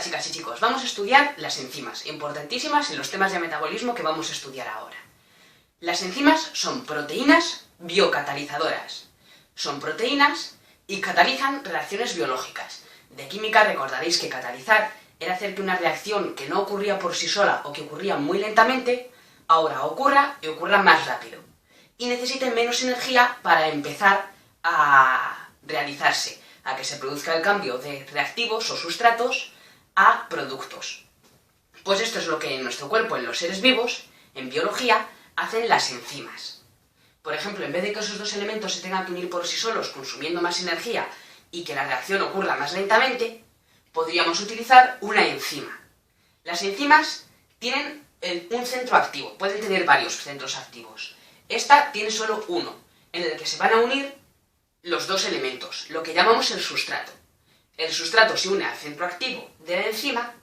chicas y chicos, vamos a estudiar las enzimas, importantísimas en los temas de metabolismo que vamos a estudiar ahora. Las enzimas son proteínas biocatalizadoras. Son proteínas y catalizan reacciones biológicas. De química recordaréis que catalizar era hacer que una reacción que no ocurría por sí sola o que ocurría muy lentamente, ahora ocurra y ocurra más rápido. Y necesite menos energía para empezar a realizarse, a que se produzca el cambio de reactivos o sustratos a productos. Pues esto es lo que en nuestro cuerpo, en los seres vivos, en biología, hacen las enzimas. Por ejemplo, en vez de que esos dos elementos se tengan que unir por sí solos consumiendo más energía y que la reacción ocurra más lentamente, podríamos utilizar una enzima. Las enzimas tienen un centro activo, pueden tener varios centros activos. Esta tiene solo uno, en el que se van a unir los dos elementos, lo que llamamos el sustrato. El sustrato se une al centro activo de la enzima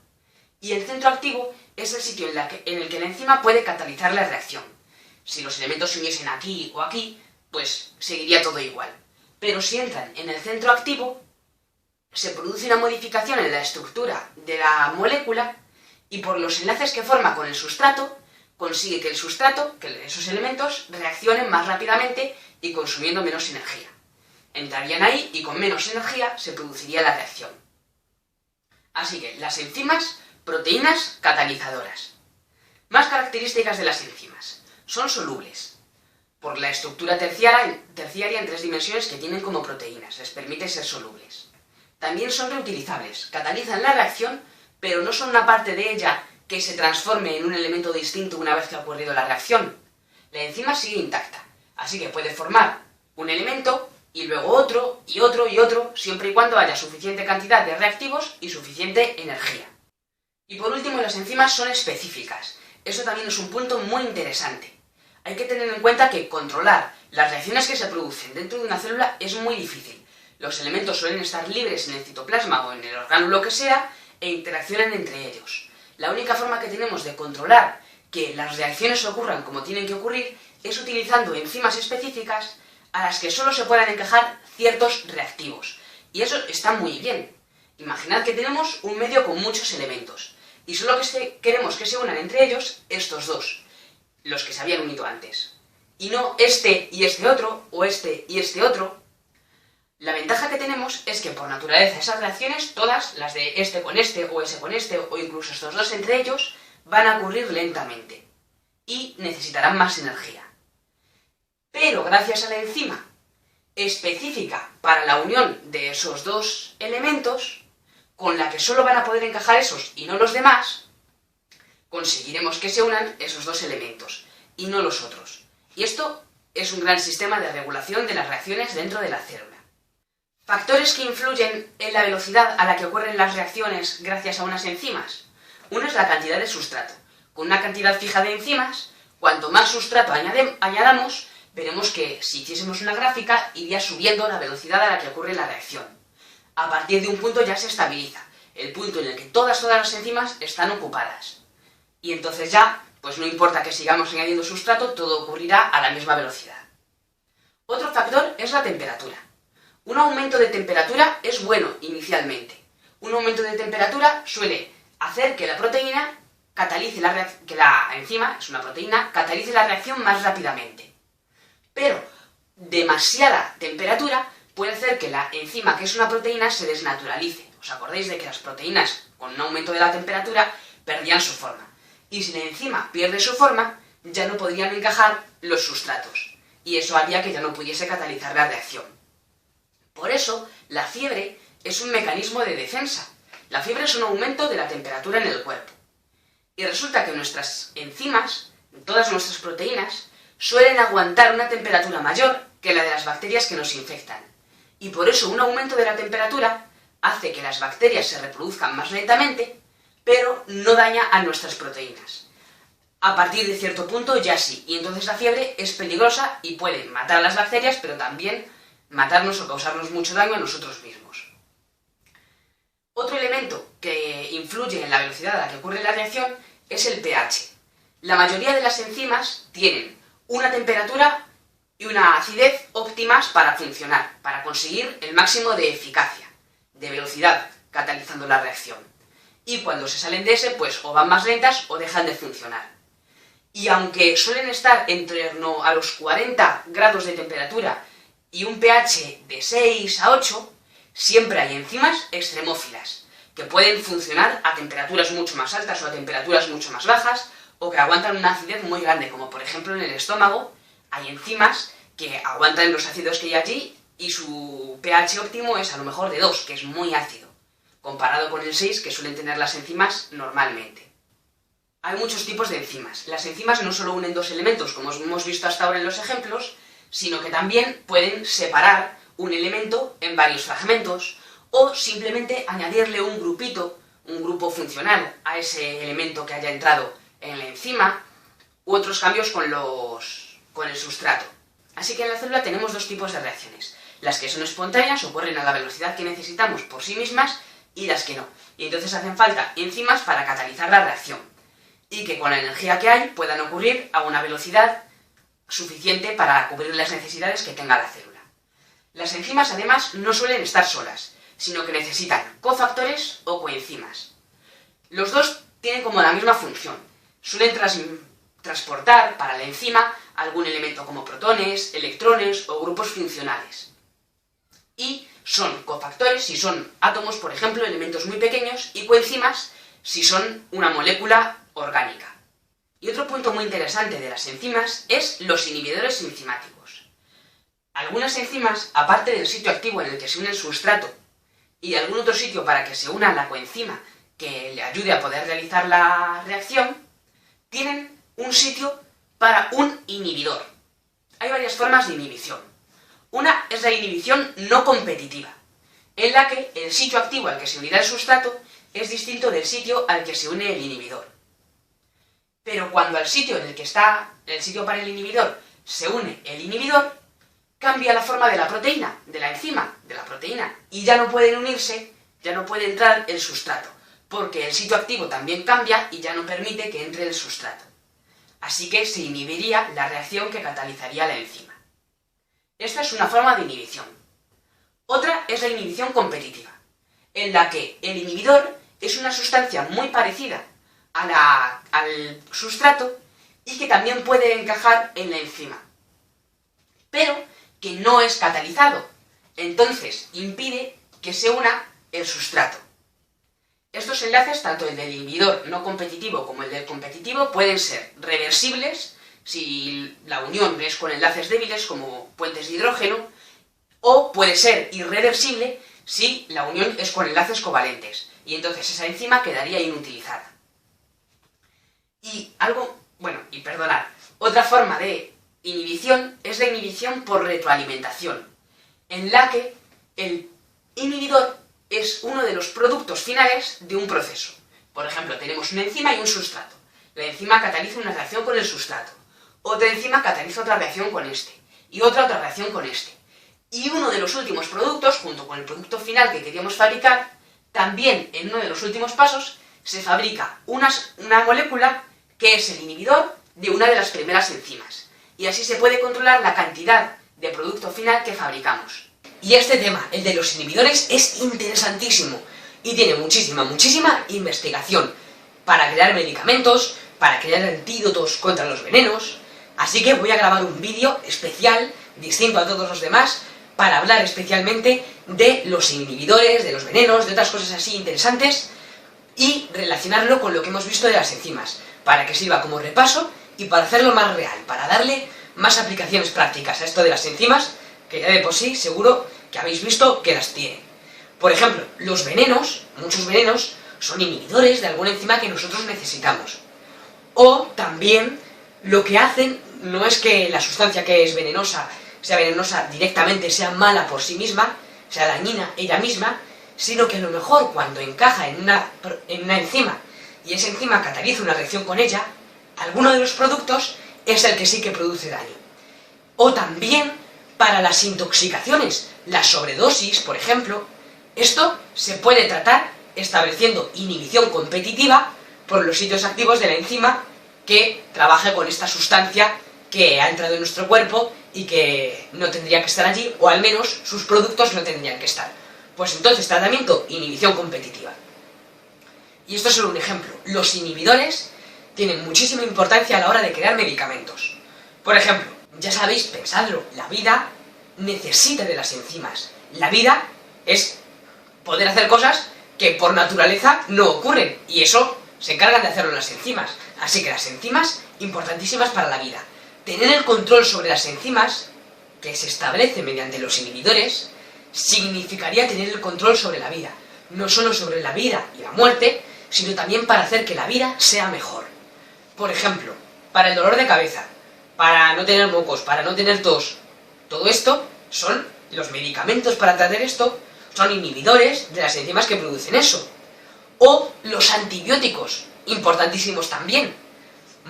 y el centro activo es el sitio en el que la enzima puede catalizar la reacción. Si los elementos se uniesen aquí o aquí, pues seguiría todo igual. Pero si entran en el centro activo, se produce una modificación en la estructura de la molécula y por los enlaces que forma con el sustrato, consigue que el sustrato, que esos elementos, reaccionen más rápidamente y consumiendo menos energía. Entrarían ahí y con menos energía se produciría la reacción. Así que las enzimas, proteínas catalizadoras. Más características de las enzimas. Son solubles, por la estructura terciaria en 3 dimensiones que tienen como proteínas, les permite ser solubles. También son reutilizables, catalizan la reacción, pero no son una parte de ella que se transforme en un elemento distinto una vez que ha ocurrido la reacción. La enzima sigue intacta, así que puede formar un elemento y luego otro, y otro, y otro, siempre y cuando haya suficiente cantidad de reactivos y suficiente energía. Y por último, las enzimas son específicas. Eso también es un punto muy interesante. Hay que tener en cuenta que controlar las reacciones que se producen dentro de una célula es muy difícil. Los elementos suelen estar libres en el citoplasma o en el orgánulo que sea e interaccionan entre ellos. La única forma que tenemos de controlar que las reacciones ocurran como tienen que ocurrir es utilizando enzimas específicas a las que solo se puedan encajar ciertos reactivos. Y eso está muy bien. Imaginad que tenemos un medio con muchos elementos y solo queremos que se unan entre ellos estos dos, los que se habían unido antes. Y no este y este otro, o este y este otro. La ventaja que tenemos es que por naturaleza esas reacciones, todas, las de este con este, o ese con este, o incluso estos dos entre ellos, van a ocurrir lentamente y necesitarán más energía. Pero gracias a la enzima específica para la unión de esos dos elementos, con la que solo van a poder encajar esos y no los demás, conseguiremos que se unan esos dos elementos y no los otros. Y esto es un gran sistema de regulación de las reacciones dentro de la célula. Factores que influyen en la velocidad a la que ocurren las reacciones gracias a unas enzimas. Uno es la cantidad de sustrato. Con una cantidad fija de enzimas, cuanto más sustrato añadamos, veremos que si hiciésemos una gráfica iría subiendo la velocidad a la que ocurre la reacción. A partir de un punto ya se estabiliza, el punto en el que todas las enzimas están ocupadas. Y entonces ya, pues no importa que sigamos añadiendo sustrato, todo ocurrirá a la misma velocidad. Otro factor es la temperatura. Un aumento de temperatura es bueno inicialmente. Un aumento de temperatura suele hacer que la proteína catalice que la enzima, es una proteína, catalice la reacción más rápidamente. Pero demasiada temperatura puede hacer que la enzima, que es una proteína, se desnaturalice. ¿Os acordáis de que las proteínas, con un aumento de la temperatura, perdían su forma? Y si la enzima pierde su forma, ya no podrían encajar los sustratos. Y eso haría que ya no pudiese catalizar la reacción. Por eso, la fiebre es un mecanismo de defensa. La fiebre es un aumento de la temperatura en el cuerpo. Y resulta que nuestras enzimas, todas nuestras proteínas, suelen aguantar una temperatura mayor que la de las bacterias que nos infectan. Y por eso un aumento de la temperatura hace que las bacterias se reproduzcan más lentamente, pero no daña a nuestras proteínas. A partir de cierto punto ya sí, y entonces la fiebre es peligrosa y puede matar a las bacterias, pero también matarnos o causarnos mucho daño a nosotros mismos. Otro elemento que influye en la velocidad a la que ocurre la reacción es el pH. La mayoría de las enzimas tienen una temperatura y una acidez óptimas para funcionar, para conseguir el máximo de eficacia, de velocidad, catalizando la reacción. y cuando se salen de ese, pues o van más lentas o dejan de funcionar. Y aunque suelen estar en torno a los 40 grados de temperatura y un pH de 6 a 8, siempre hay enzimas extremófilas, que pueden funcionar a temperaturas mucho más altas o a temperaturas mucho más bajas, o que aguantan una acidez muy grande, como por ejemplo en el estómago hay enzimas que aguantan los ácidos que hay allí y su pH óptimo es a lo mejor de 2, que es muy ácido, comparado con el 6 que suelen tener las enzimas normalmente. Hay muchos tipos de enzimas. Las enzimas no solo unen dos elementos, como hemos visto hasta ahora en los ejemplos, sino que también pueden separar un elemento en varios fragmentos o simplemente añadirle un grupito, un grupo funcional a ese elemento que haya entrado en la enzima, u otros cambios con el sustrato. Así que en la célula tenemos dos tipos de reacciones. Las que son espontáneas, ocurren a la velocidad que necesitamos por sí mismas, y las que no. Y entonces hacen falta enzimas para catalizar la reacción, y que con la energía que hay puedan ocurrir a una velocidad suficiente para cubrir las necesidades que tenga la célula. Las enzimas además no suelen estar solas, sino que necesitan cofactores o coenzimas. Los dos tienen como la misma función. Suelen transportar para la enzima algún elemento como protones, electrones o grupos funcionales. Y son cofactores si son átomos, por ejemplo, elementos muy pequeños, y coenzimas si son una molécula orgánica. Y otro punto muy interesante de las enzimas es los inhibidores enzimáticos. Algunas enzimas, aparte del sitio activo en el que se une el sustrato y algún otro sitio para que se una la coenzima que le ayude a poder realizar la reacción, tienen un sitio para un inhibidor. Hay varias formas de inhibición. Una es la inhibición no competitiva, en la que el sitio activo al que se unirá el sustrato es distinto del sitio al que se une el inhibidor. Pero cuando al sitio en el que está el sitio para el inhibidor se une el inhibidor, cambia la forma de la proteína, de la enzima, de la proteína, y ya no pueden unirse, ya no puede entrar el sustrato, porque el sitio activo también cambia y ya no permite que entre el sustrato. Así que se inhibiría la reacción que catalizaría la enzima. Esta es una forma de inhibición. Otra es la inhibición competitiva, en la que el inhibidor es una sustancia muy parecida al sustrato y que también puede encajar en la enzima, pero que no es catalizado, entonces impide que se una el sustrato. Estos enlaces, tanto el del inhibidor no competitivo como el del competitivo, pueden ser reversibles si la unión es con enlaces débiles como puentes de hidrógeno, o puede ser irreversible si la unión es con enlaces covalentes, y entonces esa enzima quedaría inutilizada. Otra forma de inhibición es la inhibición por retroalimentación, en la que el inhibidor es uno de los productos finales de un proceso. Por ejemplo, tenemos una enzima y un sustrato. La enzima cataliza una reacción con el sustrato. Otra enzima cataliza otra reacción con este. Y otra reacción con este. Y uno de los últimos productos, junto con el producto final que queríamos fabricar, también en uno de los últimos pasos, se fabrica una molécula que es el inhibidor de una de las primeras enzimas. Y así se puede controlar la cantidad de producto final que fabricamos. Y este tema, el de los inhibidores, es interesantísimo y tiene muchísima investigación para crear medicamentos, para crear antídotos contra los venenos. Así que voy a grabar un vídeo especial, distinto a todos los demás, para hablar especialmente de los inhibidores, de los venenos, de otras cosas así interesantes, y relacionarlo con lo que hemos visto de las enzimas, para que sirva como repaso y para hacerlo más real, para darle más aplicaciones prácticas a esto de las enzimas, que ya de por sí seguro que habéis visto que las tiene. Por ejemplo, los venenos, muchos venenos, son inhibidores de alguna enzima que nosotros necesitamos. O también lo que hacen no es que la sustancia que es venenosa sea venenosa directamente, sea mala por sí misma, sea dañina ella misma, sino que a lo mejor cuando encaja en una enzima y esa enzima cataliza una reacción con ella, alguno de los productos es el que sí que produce daño. O también para las intoxicaciones, la sobredosis, por ejemplo, esto se puede tratar estableciendo inhibición competitiva por los sitios activos de la enzima que trabaje con esta sustancia que ha entrado en nuestro cuerpo y que no tendría que estar allí, o al menos sus productos no tendrían que estar. Pues entonces tratamiento, inhibición competitiva. Y esto es solo un ejemplo. Los inhibidores tienen muchísima importancia a la hora de crear medicamentos. Por ejemplo, ya sabéis, pensadlo, la vida necesita de las enzimas. La vida es poder hacer cosas que por naturaleza no ocurren, y eso se encargan de hacerlo las enzimas. Así que las enzimas, importantísimas para la vida. Tener el control sobre las enzimas, que se establece mediante los inhibidores, significaría tener el control sobre la vida. No solo sobre la vida y la muerte, sino también para hacer que la vida sea mejor. Por ejemplo, para el dolor de cabeza, para no tener mocos, para no tener tos. Todo esto son los medicamentos para tratar esto, son inhibidores de las enzimas que producen eso. O los antibióticos, importantísimos también.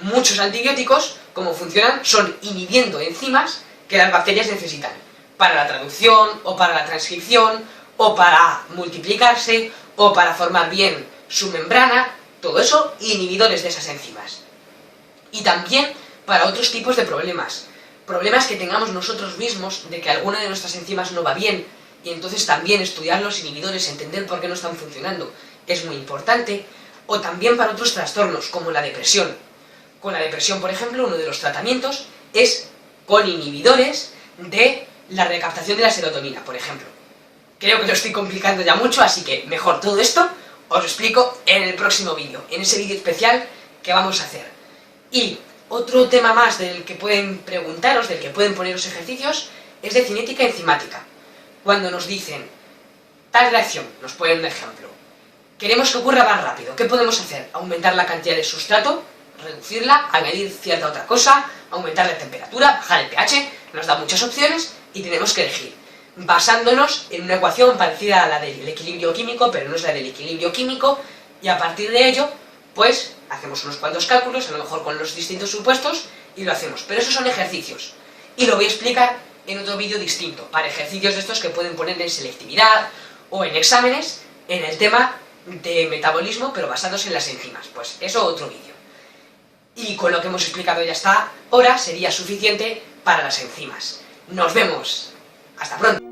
Muchos antibióticos, como funcionan, son inhibiendo enzimas que las bacterias necesitan para la traducción, o para la transcripción, o para multiplicarse, o para formar bien su membrana. Todo eso, inhibidores de esas enzimas. Y también para otros tipos de problemas. Problemas que tengamos nosotros mismos, de que alguna de nuestras enzimas no va bien, y entonces también estudiar los inhibidores, entender por qué no están funcionando, es muy importante. O también para otros trastornos, como la depresión. Con la depresión, por ejemplo, uno de los tratamientos es con inhibidores de la recaptación de la serotonina, por ejemplo. Creo que lo estoy complicando ya mucho, así que mejor todo esto os lo explico en el próximo vídeo, en ese vídeo especial que vamos a hacer. Y otro tema más del que pueden preguntaros, del que pueden poneros ejercicios, es de cinética enzimática. Cuando nos dicen, tal reacción, nos ponen un ejemplo, queremos que ocurra más rápido, ¿qué podemos hacer? Aumentar la cantidad de sustrato, reducirla, añadir cierta otra cosa, aumentar la temperatura, bajar el pH, nos da muchas opciones y tenemos que elegir, basándonos en una ecuación parecida a la del equilibrio químico, pero no es la del equilibrio químico, y a partir de ello, pues, hacemos unos cuantos cálculos, a lo mejor con los distintos supuestos, y lo hacemos. Pero esos son ejercicios, y lo voy a explicar en otro vídeo distinto, para ejercicios de estos que pueden poner en selectividad, o en exámenes, en el tema de metabolismo, pero basándose en las enzimas. Pues eso otro vídeo. Y con lo que hemos explicado ya hasta ahora, sería suficiente para las enzimas. Nos vemos. Hasta pronto.